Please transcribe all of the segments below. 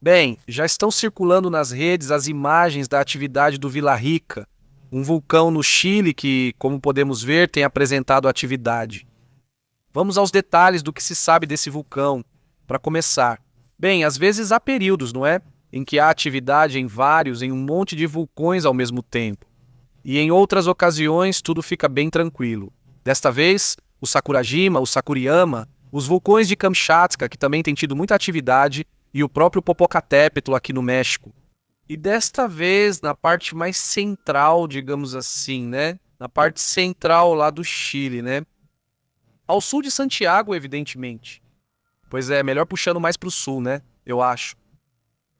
Bem, já estão circulando nas redes as imagens da atividade do Vila Rica, um vulcão no Chile que, como podemos ver, tem apresentado atividade. Vamos aos detalhes do que se sabe desse vulcão. Para começar, bem, às vezes há períodos, não é? Em que há atividade em um monte de vulcões ao mesmo tempo. E em outras ocasiões tudo fica bem tranquilo. Desta vez, o Sakurajima, o Sakuriyama, os vulcões de Kamchatka, que também têm tido muita atividade, e o próprio Popocatépetl aqui no México. E desta vez na parte mais central, digamos assim, né? Na parte central lá do Chile, né? Ao sul de Santiago, evidentemente. Pois é, melhor puxando mais para o sul, né? Eu acho.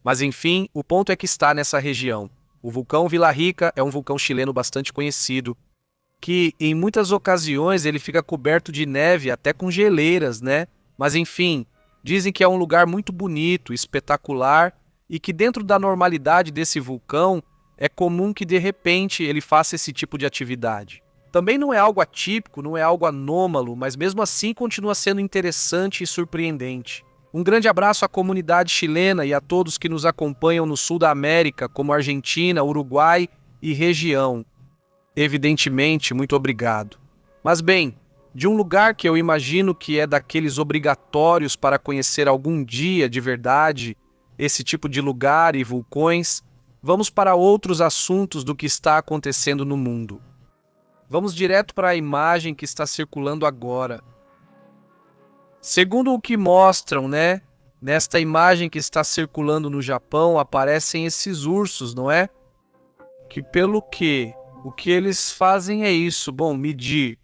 Mas enfim, o ponto é que está nessa região. O vulcão Vila Rica é um vulcão chileno bastante conhecido, que em muitas ocasiões ele fica coberto de neve, até com geleiras, né? Mas enfim, dizem que é um lugar muito bonito, espetacular, e que dentro da normalidade desse vulcão é comum que de repente ele faça esse tipo de atividade. Também não é algo atípico, não é algo anômalo, mas mesmo assim continua sendo interessante e surpreendente. Um grande abraço à comunidade chilena e a todos que nos acompanham no sul da América, como Argentina, Uruguai e região. Evidentemente, muito obrigado. Mas bem, de um lugar que eu imagino que é daqueles obrigatórios para conhecer algum dia de verdade, esse tipo de lugar e vulcões, vamos para outros assuntos do que está acontecendo no mundo. Vamos direto para a imagem que está circulando agora. Segundo o que mostram, né? Nesta imagem que está circulando no Japão, aparecem esses ursos, não é? Que pelo que o que eles fazem é isso, bom, medir.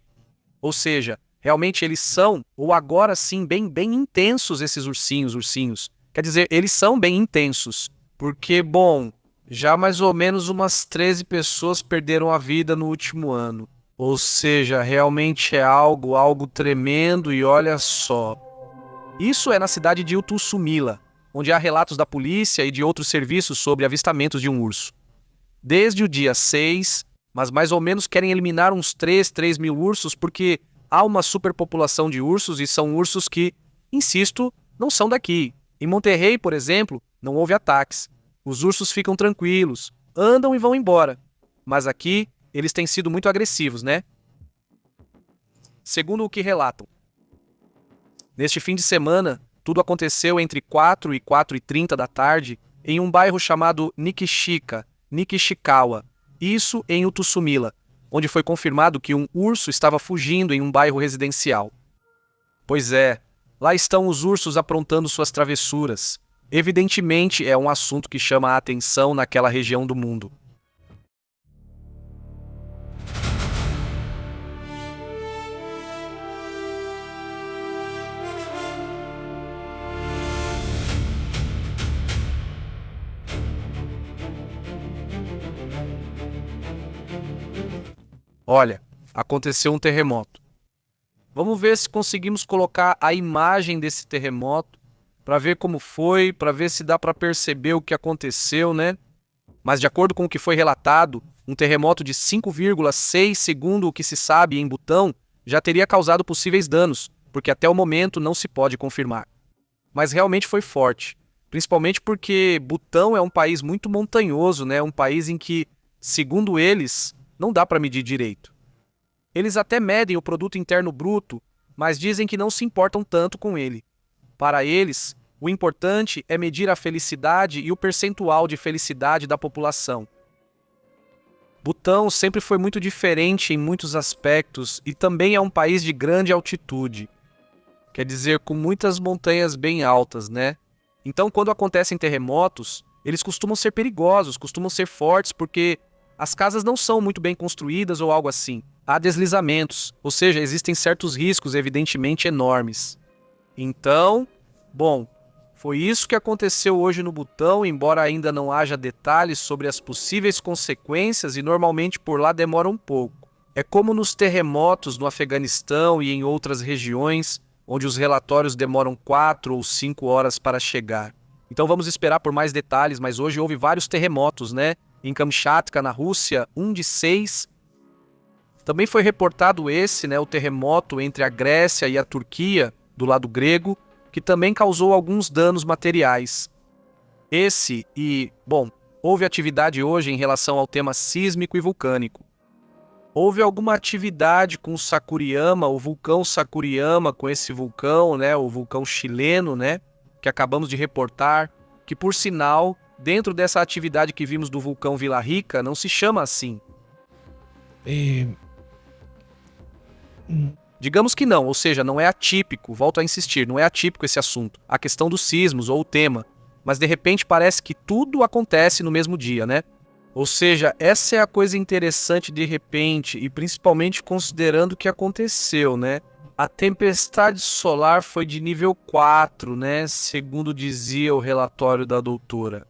Ou seja, realmente eles são, ou agora sim, bem intensos esses ursinhos. Quer dizer, eles são bem intensos. Porque, bom, já mais ou menos umas 13 pessoas perderam a vida no último ano. Ou seja, realmente é algo tremendo e olha só. Isso é na cidade de Utusumila, onde há relatos da polícia e de outros serviços sobre avistamentos de um urso. Desde o dia 6, mas mais ou menos querem eliminar uns 3 mil ursos porque há uma superpopulação de ursos e são ursos que, insisto, não são daqui. Em Monterrey, por exemplo, não houve ataques. Os ursos ficam tranquilos, andam e vão embora. Mas aqui, eles têm sido muito agressivos, né? Segundo o que relatam. Neste fim de semana, tudo aconteceu entre 4 e 4h30 da tarde em um bairro chamado Nikishikawa, isso em Utusumila, onde foi confirmado que um urso estava fugindo em um bairro residencial. Pois é, lá estão os ursos aprontando suas travessuras. Evidentemente é um assunto que chama a atenção naquela região do mundo. Olha, aconteceu um terremoto. Vamos ver se conseguimos colocar a imagem desse terremoto para ver como foi, para ver se dá para perceber o que aconteceu, né? Mas de acordo com o que foi relatado, um terremoto de 5,6, segundo o que se sabe em Butão, já teria causado possíveis danos, porque até o momento não se pode confirmar. Mas realmente foi forte, principalmente porque Butão é um país muito montanhoso, né? Um país em que, segundo eles, não dá para medir direito. Eles até medem o produto interno bruto, mas dizem que não se importam tanto com ele. Para eles, o importante é medir a felicidade e o percentual de felicidade da população. Butão sempre foi muito diferente em muitos aspectos e também é um país de grande altitude. Quer dizer, com muitas montanhas bem altas, né? Então, quando acontecem terremotos, eles costumam ser perigosos, costumam ser fortes porque as casas não são muito bem construídas ou algo assim. Há deslizamentos, ou seja, existem certos riscos evidentemente enormes. Então, bom, foi isso que aconteceu hoje no Butão, embora ainda não haja detalhes sobre as possíveis consequências e normalmente por lá demora um pouco. É como nos terremotos no Afeganistão e em outras regiões, onde os relatórios demoram 4 ou 5 horas para chegar. Então vamos esperar por mais detalhes, mas hoje houve vários terremotos, né? Em Kamchatka, na Rússia, um de 6. Também foi reportado esse, né, o terremoto entre a Grécia e a Turquia, do lado grego, que também causou alguns danos materiais. Houve atividade hoje em relação ao tema sísmico e vulcânico. Houve alguma atividade com o Sakuriyama, o vulcão Sakuriyama, com esse vulcão, né, o vulcão chileno, né, que acabamos de reportar, que por sinal, dentro dessa atividade que vimos do vulcão Vila Rica, não se chama assim. Digamos que não, ou seja, não é atípico, volto a insistir, não é atípico esse assunto, a questão dos sismos ou o tema, mas de repente parece que tudo acontece no mesmo dia, né? Ou seja, essa é a coisa interessante de repente, e principalmente considerando o que aconteceu, né? A tempestade solar foi de nível 4, né? Segundo dizia o relatório da doutora.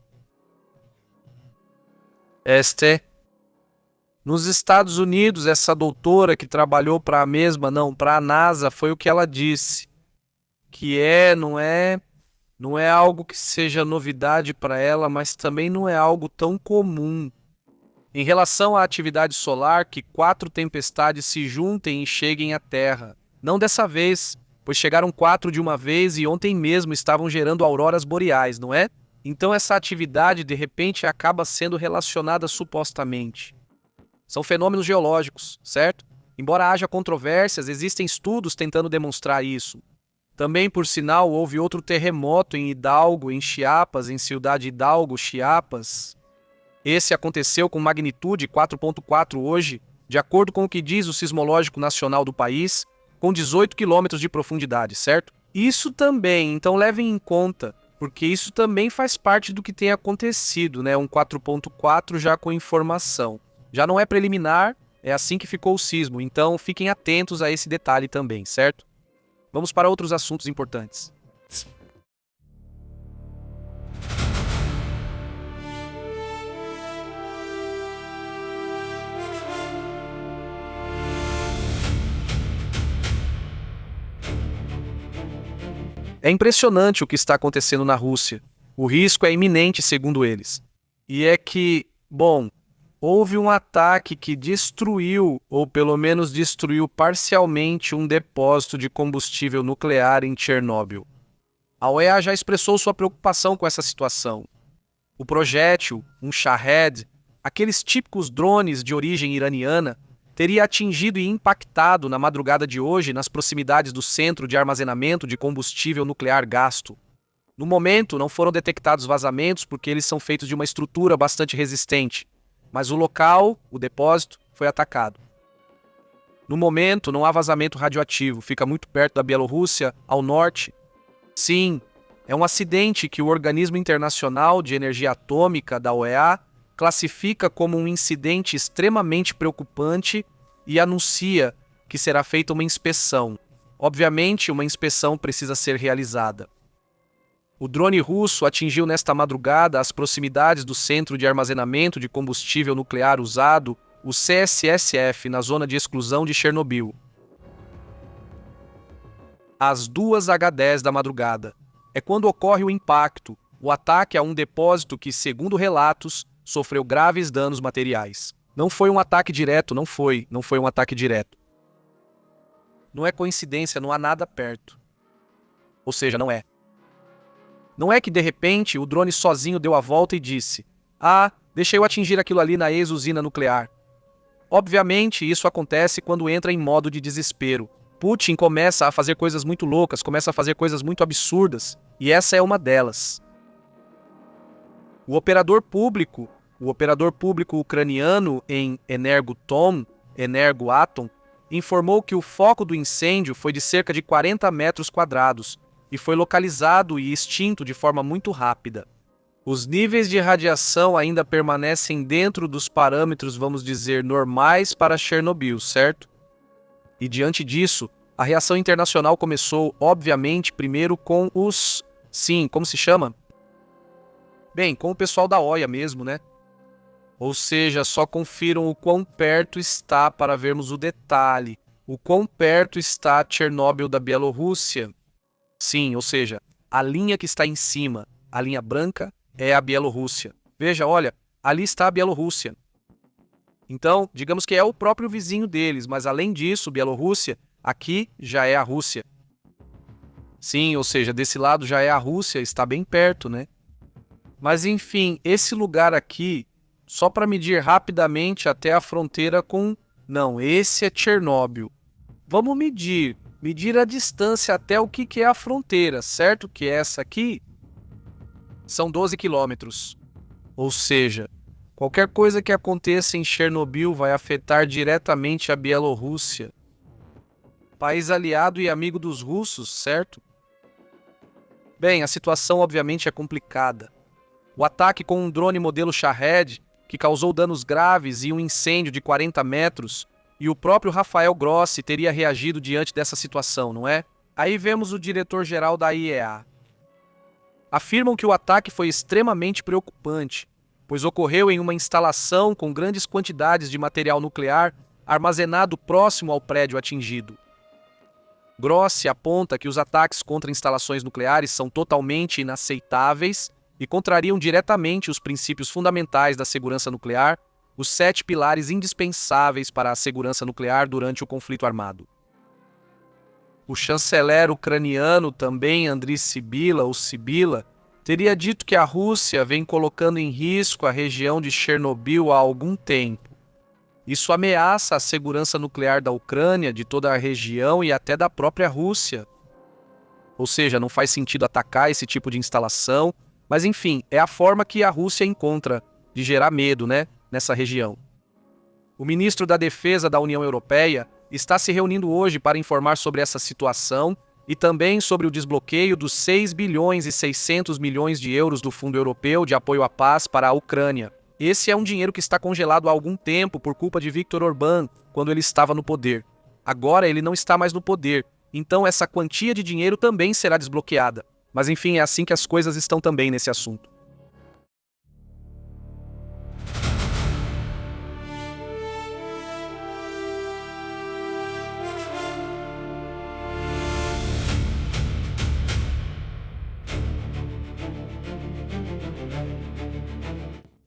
Nos Estados Unidos, essa doutora que trabalhou para a NASA, foi o que ela disse. Que não é algo que seja novidade para ela, mas também não é algo tão comum. Em relação à atividade solar, que 4 tempestades se juntem e cheguem à Terra. Não dessa vez, pois chegaram 4 de uma vez e ontem mesmo estavam gerando auroras boreais, não é? Então essa atividade, de repente, acaba sendo relacionada supostamente. São fenômenos geológicos, certo? Embora haja controvérsias, existem estudos tentando demonstrar isso. Também, por sinal, houve outro terremoto em Hidalgo, em Chiapas, em Ciudad Hidalgo, Chiapas. Esse aconteceu com magnitude 4.4 hoje, de acordo com o que diz o Sismológico Nacional do país, com 18 quilômetros de profundidade, certo? Isso também, então levem em conta, porque isso também faz parte do que tem acontecido, né? Um 4.4 já com informação. Já não é preliminar, é assim que ficou o sismo, então fiquem atentos a esse detalhe também, certo? Vamos para outros assuntos importantes. É impressionante o que está acontecendo na Rússia. O risco é iminente, segundo eles. E é que, houve um ataque que destruiu, ou pelo menos destruiu parcialmente, um depósito de combustível nuclear em Chernobyl. A OEA já expressou sua preocupação com essa situação. O projétil, um Shahed, aqueles típicos drones de origem iraniana, teria atingido e impactado na madrugada de hoje nas proximidades do centro de armazenamento de combustível nuclear gasto. No momento, não foram detectados vazamentos porque eles são feitos de uma estrutura bastante resistente, mas o local, o depósito, foi atacado. No momento, não há vazamento radioativo, fica muito perto da Bielorrússia, ao norte. Sim, é um acidente que o Organismo Internacional de Energia Atômica, da OEA, classifica como um incidente extremamente preocupante e anuncia que será feita uma inspeção. Obviamente, uma inspeção precisa ser realizada. O drone russo atingiu nesta madrugada as proximidades do Centro de Armazenamento de Combustível Nuclear Usado, o CSSF, na zona de exclusão de Chernobyl. Às 2h10 da madrugada. É quando ocorre o impacto, o ataque a um depósito que, segundo relatos, sofreu graves danos materiais. Não foi um ataque direto, não foi um ataque direto. Não é coincidência, não há nada perto. Ou seja, não é. Não é que, de repente, o drone sozinho deu a volta e disse: deixa eu atingir aquilo ali na ex-usina nuclear. Obviamente, isso acontece quando entra em modo de desespero. Putin começa a fazer coisas muito loucas, começa a fazer coisas muito absurdas, e essa é uma delas. O operador público ucraniano em Energoatom, informou que o foco do incêndio foi de cerca de 40 metros quadrados e foi localizado e extinto de forma muito rápida. Os níveis de radiação ainda permanecem dentro dos parâmetros, vamos dizer, normais para Chernobyl, certo? E diante disso, a reação internacional começou, obviamente, primeiro com os... como se chama? Com o pessoal da OEA mesmo, né? Ou seja, só confiram o quão perto está para vermos o detalhe. O quão perto está Chernobyl da Bielorrússia. Ou seja, a linha que está em cima, a linha branca, é a Bielorrússia. Veja, olha, ali está a Bielorrússia. Então, digamos que é o próprio vizinho deles, mas além disso, Bielorrússia, aqui já é a Rússia. Ou seja, desse lado já é a Rússia, está bem perto, né? Mas enfim, esse lugar aqui, só para medir rapidamente até a fronteira com... Não, esse é Chernobyl. Vamos medir a distância até o que é a fronteira, certo? Que essa aqui são 12 quilômetros. Ou seja, qualquer coisa que aconteça em Chernobyl vai afetar diretamente a Bielorrússia, país aliado e amigo dos russos, certo? Bem, a situação obviamente é complicada. O ataque com um drone modelo Shahed, que causou danos graves e um incêndio de 40 metros, e o próprio Rafael Grossi teria reagido diante dessa situação, não é? Aí vemos o diretor-geral da IEA. Afirmam que o ataque foi extremamente preocupante, pois ocorreu em uma instalação com grandes quantidades de material nuclear armazenado próximo ao prédio atingido. Grossi aponta que os ataques contra instalações nucleares são totalmente inaceitáveis e contrariam diretamente os princípios fundamentais da segurança nuclear, os 7 pilares indispensáveis para a segurança nuclear durante o conflito armado. O chanceler ucraniano, também Andriy Sybiha, ou Sybiha, teria dito que a Rússia vem colocando em risco a região de Chernobyl há algum tempo. Isso ameaça a segurança nuclear da Ucrânia, de toda a região e até da própria Rússia. Ou seja, não faz sentido atacar esse tipo de instalação, mas enfim, é a forma que a Rússia encontra de gerar medo, nessa região. O ministro da Defesa da União Europeia está se reunindo hoje para informar sobre essa situação e também sobre o desbloqueio dos 6 bilhões e 600 milhões de euros do Fundo Europeu de Apoio à Paz para a Ucrânia. Esse é um dinheiro que está congelado há algum tempo por culpa de Viktor Orbán, quando ele estava no poder. Agora ele não está mais no poder, então essa quantia de dinheiro também será desbloqueada. Mas enfim, é assim que as coisas estão também nesse assunto.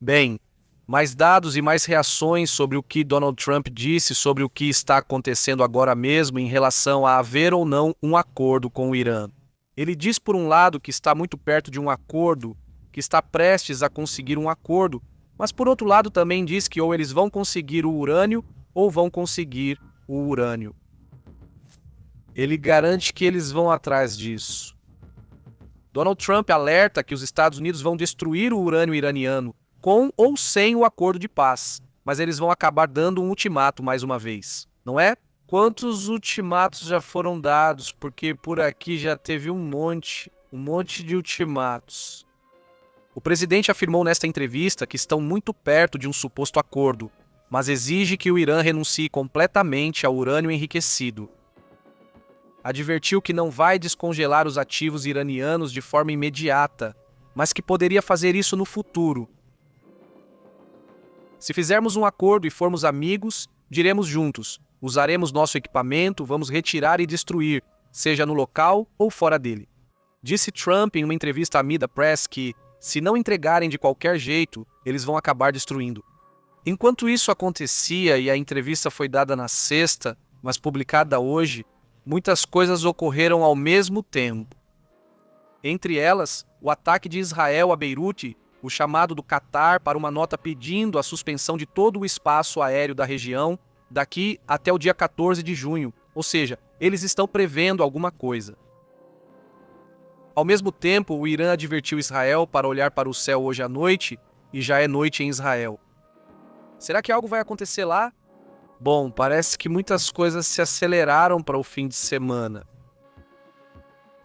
Bem, mais dados e mais reações sobre o que Donald Trump disse sobre o que está acontecendo agora mesmo em relação a haver ou não um acordo com o Irã. Ele diz, por um lado, que está muito perto de um acordo, que está prestes a conseguir um acordo, mas por outro lado também diz que ou eles vão conseguir o urânio ou vão conseguir o urânio. Ele garante que eles vão atrás disso. Donald Trump alerta que os Estados Unidos vão destruir o urânio iraniano, com ou sem o acordo de paz, mas eles vão acabar dando um ultimato mais uma vez, não é? Quantos ultimatos já foram dados? Porque por aqui já teve um monte de ultimatos. O presidente afirmou nesta entrevista que estão muito perto de um suposto acordo, mas exige que o Irã renuncie completamente ao urânio enriquecido. Advertiu que não vai descongelar os ativos iranianos de forma imediata, mas que poderia fazer isso no futuro. Se fizermos um acordo e formos amigos, diremos juntos, usaremos nosso equipamento, vamos retirar e destruir, seja no local ou fora dele. Disse Trump em uma entrevista à Media Press que, se não entregarem de qualquer jeito, eles vão acabar destruindo. Enquanto isso acontecia e a entrevista foi dada na sexta, mas publicada hoje, muitas coisas ocorreram ao mesmo tempo. Entre elas, o ataque de Israel a Beirute, o chamado do Catar para uma nota pedindo a suspensão de todo o espaço aéreo da região daqui até o dia 14 de junho, ou seja, eles estão prevendo alguma coisa. Ao mesmo tempo, o Irã advertiu Israel para olhar para o céu hoje à noite, e já é noite em Israel. Será que algo vai acontecer lá? Bom, parece que muitas coisas se aceleraram para o fim de semana.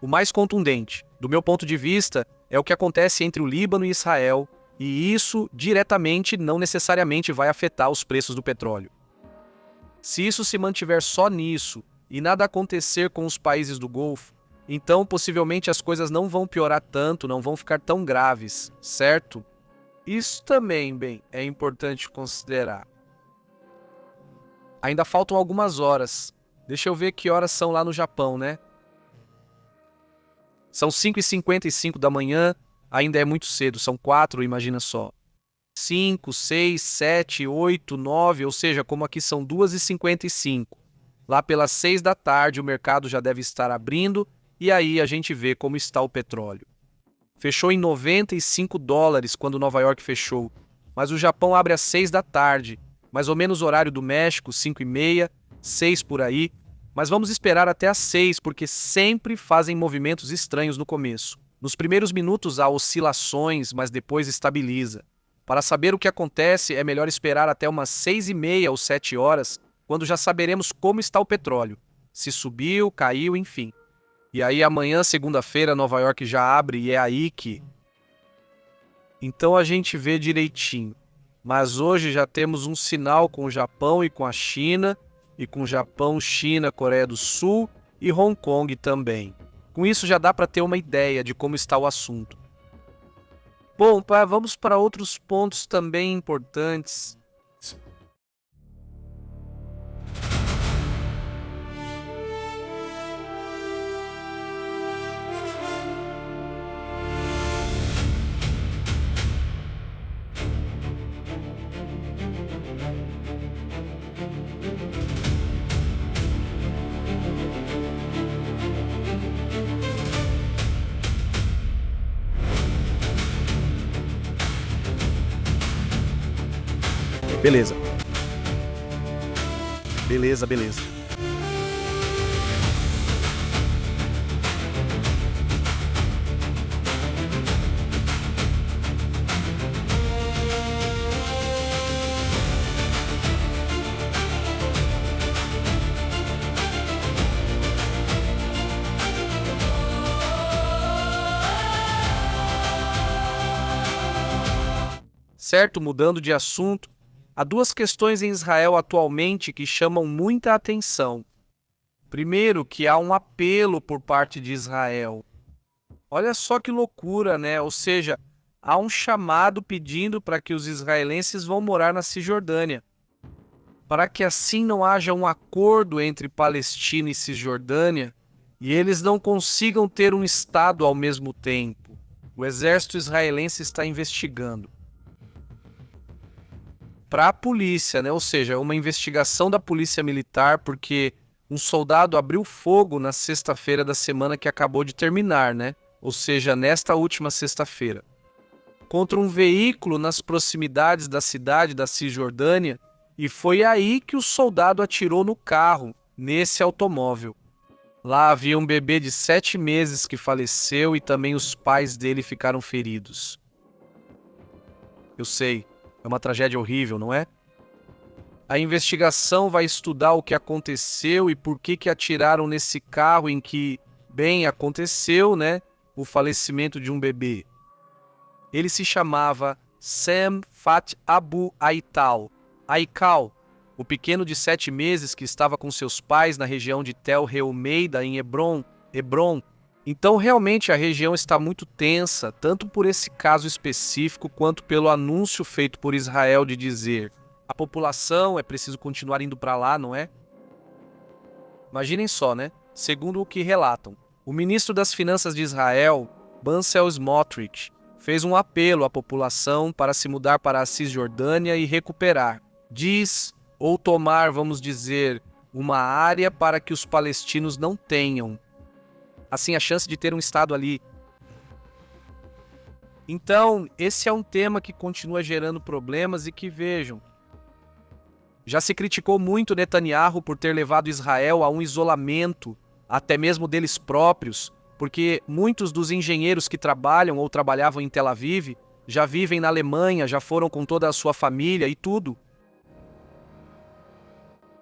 O mais contundente, do meu ponto de vista, é o que acontece entre o Líbano e Israel, e isso diretamente não necessariamente vai afetar os preços do petróleo. Se isso se mantiver só nisso e nada acontecer com os países do Golfo, então possivelmente as coisas não vão piorar tanto, não vão ficar tão graves, certo? Isso também, bem, é importante considerar. Ainda faltam algumas horas. Deixa eu ver que horas são lá no Japão, né? São 5h55 da manhã, ainda é muito cedo, são 4, imagina só. 5, 6, 7, 8, 9, ou seja, como aqui são 2h55. Lá pelas 6 da tarde o mercado já deve estar abrindo e aí a gente vê como está o petróleo. Fechou em 95 dólares quando Nova York fechou. Mas o Japão abre às 6 da tarde, mais ou menos horário do México, 5h30, 6 por aí. Mas vamos esperar até às 6, porque sempre fazem movimentos estranhos no começo. Nos primeiros minutos há oscilações, mas depois estabiliza. Para saber o que acontece, é melhor esperar até umas 6h30 ou 7 horas, quando já saberemos como está o petróleo. Se subiu, caiu, enfim. E aí amanhã, segunda-feira, Nova York já abre e é aí que... Então a gente vê direitinho. Mas hoje já temos um sinal com o Japão e com a China, e com o Japão, China, Coreia do Sul e Hong Kong também. Com isso já dá para ter uma ideia de como está o assunto. Bom, vamos para outros pontos também importantes. Beleza. Beleza. Certo, mudando de assunto, há duas questões em Israel atualmente que chamam muita atenção. Primeiro, que há um apelo por parte de Israel. Olha só que loucura, né? Ou seja, há um chamado pedindo para que os israelenses vão morar na Cisjordânia, para que assim não haja um acordo entre Palestina e Cisjordânia e eles não consigam ter um Estado ao mesmo tempo. O exército israelense está investigando. Para a polícia, né? Ou seja, uma investigação da polícia militar, porque um soldado abriu fogo na sexta-feira da semana que acabou de terminar, né? Ou seja, nesta última sexta-feira, contra um veículo nas proximidades da cidade da Cisjordânia, e foi aí que o soldado atirou no carro, nesse automóvel. Lá havia um bebê de 7 meses que faleceu e também os pais dele ficaram feridos. Eu sei. É uma tragédia horrível, não é? A investigação vai estudar o que aconteceu e por que atiraram nesse carro em que, bem, aconteceu, né? O falecimento de um bebê. Ele se chamava Sam Fat Abu Aital, o pequeno de 7 meses que estava com seus pais na região de Tel Reumeida, em Hebron. Então, realmente, a região está muito tensa, tanto por esse caso específico, quanto pelo anúncio feito por Israel de dizer: a população é preciso continuar indo para lá, não é? Imaginem só, né? Segundo o que relatam, o ministro das Finanças de Israel, Bezalel Smotrich, fez um apelo à população para se mudar para a Cisjordânia e recuperar, ou tomar, vamos dizer, uma área para que os palestinos não tenham. Assim, a chance de ter um Estado ali. Então, esse é um tema que continua gerando problemas e que, vejam, já se criticou muito Netanyahu por ter levado Israel a um isolamento, até mesmo deles próprios, porque muitos dos engenheiros que trabalham ou trabalhavam em Tel Aviv já vivem na Alemanha, já foram com toda a sua família e tudo.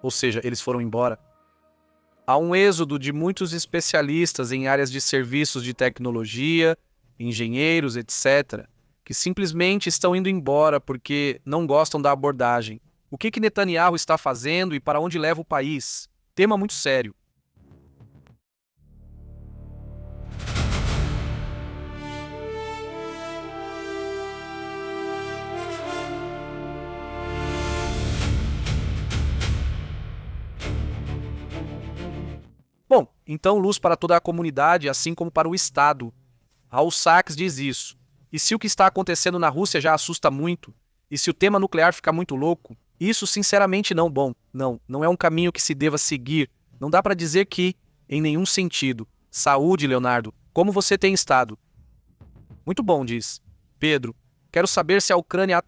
Ou seja, eles foram embora. Há um êxodo de muitos especialistas em áreas de serviços de tecnologia, engenheiros, etc., que simplesmente estão indo embora porque não gostam da abordagem. O que Netanyahu está fazendo e para onde leva o país? Tema muito sério. Bom, então luz para toda a comunidade, assim como para o Estado. Raul Sachs diz isso. E se o que está acontecendo na Rússia já assusta muito, e se o tema nuclear ficar muito louco, isso sinceramente não bom. Não é um caminho que se deva seguir. Não dá para dizer que, em nenhum sentido. Saúde, Leonardo. Como você tem estado? Muito bom, diz Pedro. Quero saber se a Ucrânia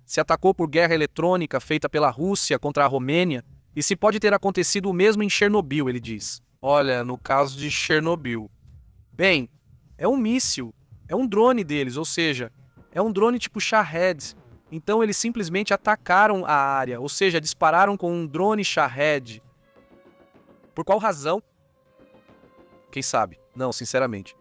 se atacou por guerra eletrônica feita pela Rússia contra a Romênia, e se pode ter acontecido o mesmo em Chernobyl, ele diz. Olha, no caso de Chernobyl. Bem, é um míssil, é um drone deles, ou seja, é um drone tipo Shahed. Então eles simplesmente atacaram a área, ou seja, dispararam com um drone Shahed. Por qual razão? Quem sabe? Não, sinceramente.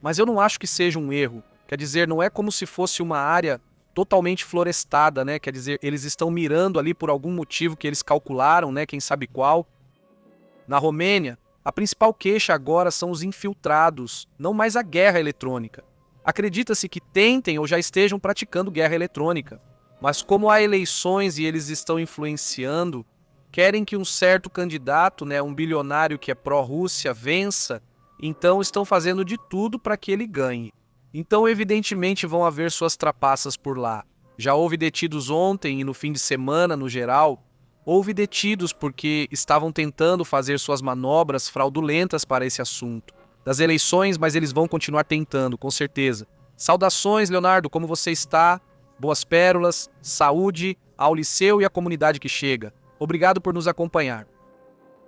Mas eu não acho que seja um erro. Quer dizer, não é como se fosse uma área totalmente florestada, né? Quer dizer, eles estão mirando ali por algum motivo que eles calcularam, né? Quem sabe qual. Na Romênia, a principal queixa agora são os infiltrados, não mais a guerra eletrônica. Acredita-se que tentem ou já estejam praticando guerra eletrônica. Mas como há eleições e eles estão influenciando, querem que um certo candidato, né, um bilionário que é pró-Rússia, vença, então estão fazendo de tudo para que ele ganhe. Então, evidentemente, vão haver suas trapaças por lá. Já houve detidos ontem e no fim de semana, no geral. Houve detidos porque estavam tentando fazer suas manobras fraudulentas para esse assunto. Das eleições, mas eles vão continuar tentando, com certeza. Saudações, Leonardo, como você está? Boas pérolas, saúde, ao liceu e à comunidade que chega. Obrigado por nos acompanhar.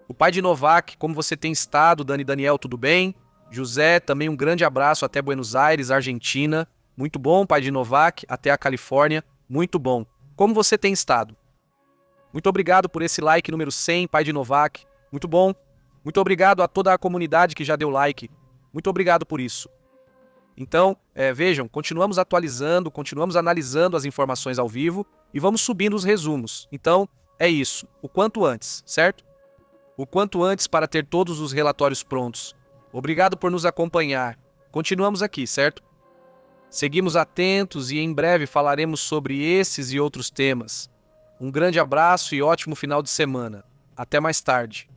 O pai de Novak, como você tem estado, Dani Daniel, tudo bem? José, também um grande abraço até Buenos Aires, Argentina. Muito bom, pai de Novak, até a Califórnia. Muito bom. Como você tem estado? Muito obrigado por esse like número 100, pai de Novak. Muito bom. Muito obrigado a toda a comunidade que já deu like. Muito obrigado por isso. Então, vejam, continuamos atualizando, continuamos analisando as informações ao vivo e vamos subindo os resumos. Então, é isso. O quanto antes, certo? O quanto antes para ter todos os relatórios prontos. Obrigado por nos acompanhar. Continuamos aqui, certo? Seguimos atentos e em breve falaremos sobre esses e outros temas. Um grande abraço e ótimo final de semana. Até mais tarde.